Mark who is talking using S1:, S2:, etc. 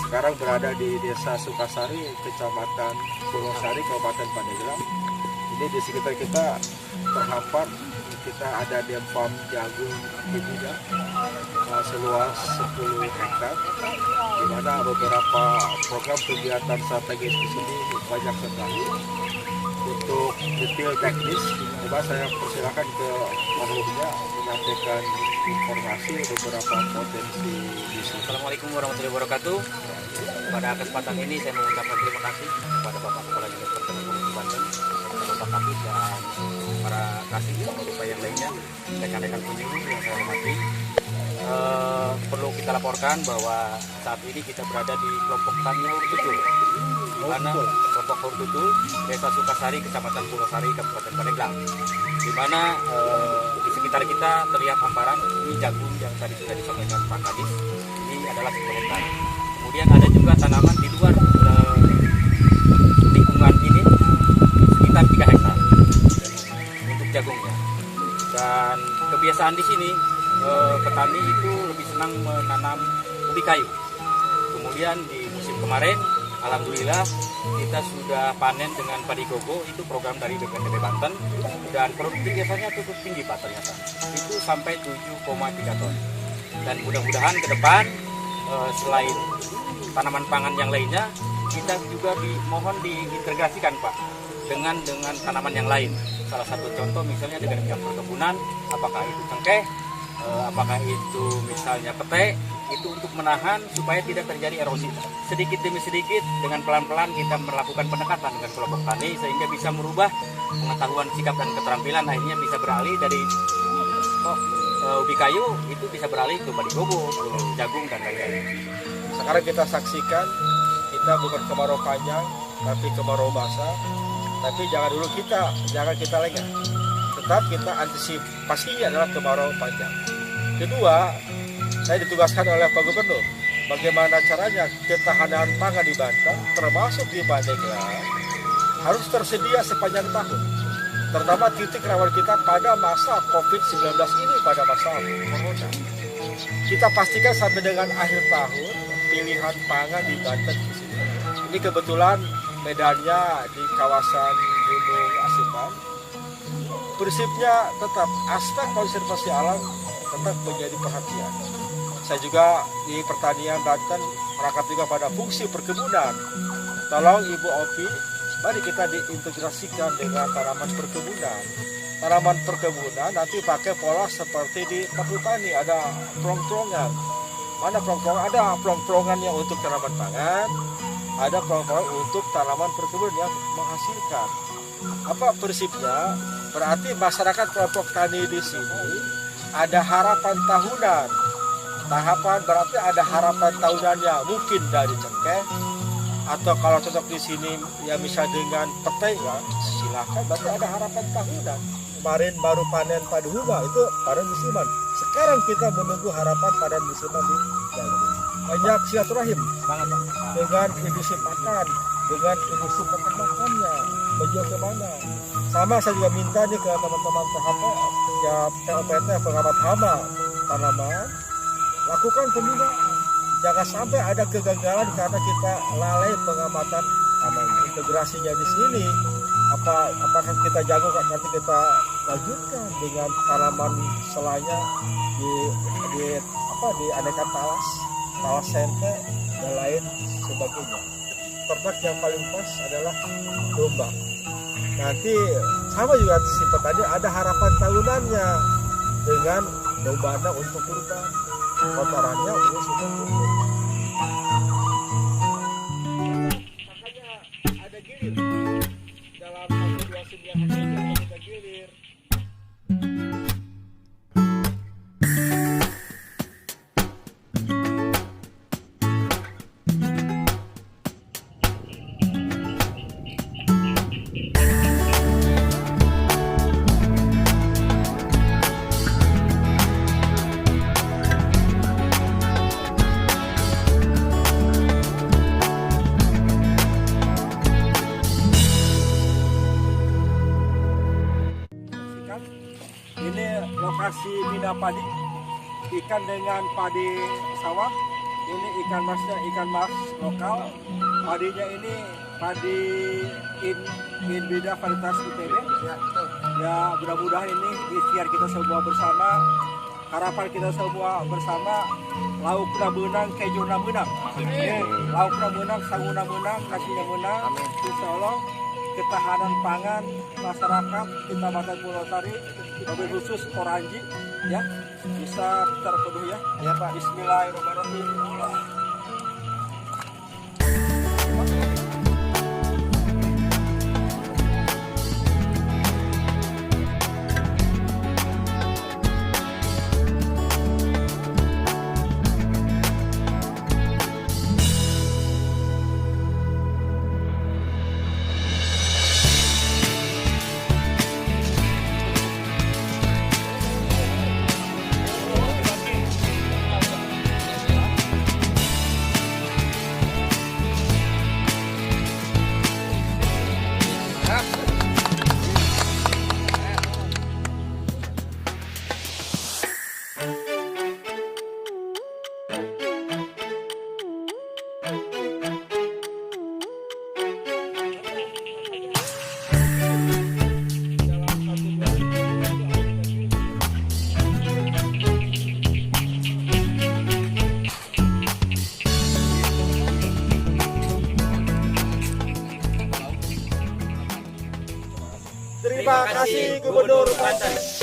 S1: sekarang berada di Desa Sukasari, Kecamatan Purwosari, Kabupaten Pandeglang. Ini di sekitar kita terhampar, kita ada di farm jagung Hibida seluas 10 hektar, di mana beberapa program kegiatan strategis di sini banyak sekali. Untuk detail teknis, coba saya persilakan ke Marluhnya menyampaikan informasi beberapa potensi di sini.
S2: Assalamualaikum warahmatullahi wabarakatuh. Pada kesempatan ini saya mengucapkan terima kasih kepada Bapak Kepala Dinas Pertanian Provinsi Banten, Bapak Kapit dan para kasih lupa yang lainnya, rekan-rekan penyuluh yang saya hormati. Perlu kita laporkan bahwa saat ini kita berada di kelompok tani Hurtutul, di mana kelompok Hurtutul Desa Sukasari, Kecamatan Purwosari, Kabupaten Pandeglang, di mana di sekitar kita terlihat hamparan ini jagung yang tadi sudah disampaikan Pak Kadis. Ini adalah 10 hektar. Kemudian ada juga tanaman di luar lingkungan ini sekitar 3 hektar untuk jagungnya. Dan kebiasaan di sini petani itu lebih senang menanam ubi kayu. Kemudian di musim kemarin, alhamdulillah kita sudah panen dengan padi gogo, itu program dari BPNTB Banten, dan produktivitasnya cukup tinggi Pak ternyata. Itu sampai 7,3 ton. Dan mudah-mudahan ke depan selain tanaman pangan yang lainnya, kita juga dimohon diintegrasikan Pak dengan tanaman yang lain. Salah satu contoh misalnya dengan bidang perkebunan, apakah itu cengkeh, apakah itu misalnya pete, itu untuk menahan supaya tidak terjadi erosi. Sedikit demi sedikit dengan pelan-pelan kita melakukan pendekatan dengan kelompok tani sehingga bisa merubah pengetahuan sikap dan keterampilan, akhirnya bisa beralih dari ubi kayu itu bisa beralih ke padi gobo, ke jagung dan lain-lain.
S1: Sekarang kita saksikan, kita bukan kemarau panjang tapi kemarau basah. Tapi jangan kita lengah. Tetap kita antisipasinya adalah kemarau panjang. Kedua, saya ditugaskan oleh Pak Gubernur bagaimana caranya ketahanan pangan di Banten termasuk di Pandeglang harus tersedia sepanjang tahun. Terutama titik rawan kita pada masa COVID-19 ini, pada masa corona. Kita pastikan sampai dengan akhir tahun pilihan pangan di Banten di sini. Ini kebetulan medannya di kawasan Gunung Asipan. Prinsipnya tetap aspek konservasi alam tetap menjadi perhatian. Saya juga di pertanian Banten merakat juga pada fungsi perkebunan. Tolong Ibu Opi, mari kita diintegrasikan dengan tanaman perkebunan. Tanaman perkebunan nanti pakai pola seperti di perhutani, ada plong-plongan. Mana plong-plongan? Ada plong-plongan yang untuk tanaman pangan, ada plong-plongan untuk tanaman perkebunan yang menghasilkan. Apa prinsipnya? Berarti masyarakat kelompok tani di sini ada harapan tahunan. Tahapan berarti ada harapan tahunannya, mungkin dari cengkeh, atau kalau cocok di sini ya bisa dengan petai, ya silakan, berarti ada harapan tahunan. Kemarin baru panen padi huma, itu panen musiman. Sekarang kita menunggu harapan panen musiman di jagung. Banyak silaturahim dengan industri pakan, dengan industri peternakannya, menjual ke mana. Sama saya juga minta nih ke teman-teman PHP, ya POPT, pengamat hama tanaman, lakukan pembinaan. Jangan sampai ada kegagalan karena kita lalai pengamatan hama. Integrasinya di sini, apakah kita jago nanti kita lanjutkan dengan tanaman selanya di aneka talas sente dan lain sebagainya. Ternak yang paling pas adalah domba. Nanti sama juga si petani ada harapan tahunannya dengan dombanya untuk kurban, kotorannya untuk sudah kurban. Makanya ada gilir dalam 1-2 hari kita gilir. Lokasi mina padi, ikan dengan padi sawah, ini ikan masnya ikan mas lokal. Padinya ini padi Inbida varietas ITB. Ya mudah-mudahan ini ikhtiar kita semua bersama, harapan kita semua bersama, laukna menang, kejuna menang. Laukna menang, sanguna menang, nasinya menang. Insya Allah ketahanan pangan masyarakat Kecamatan Pulau Sari, mobil khusus Oranji, ya bisa terpenuhi ya. Ya Pak. Bismillahirrahmanirrahim. Terima kasih Gubernur Banten.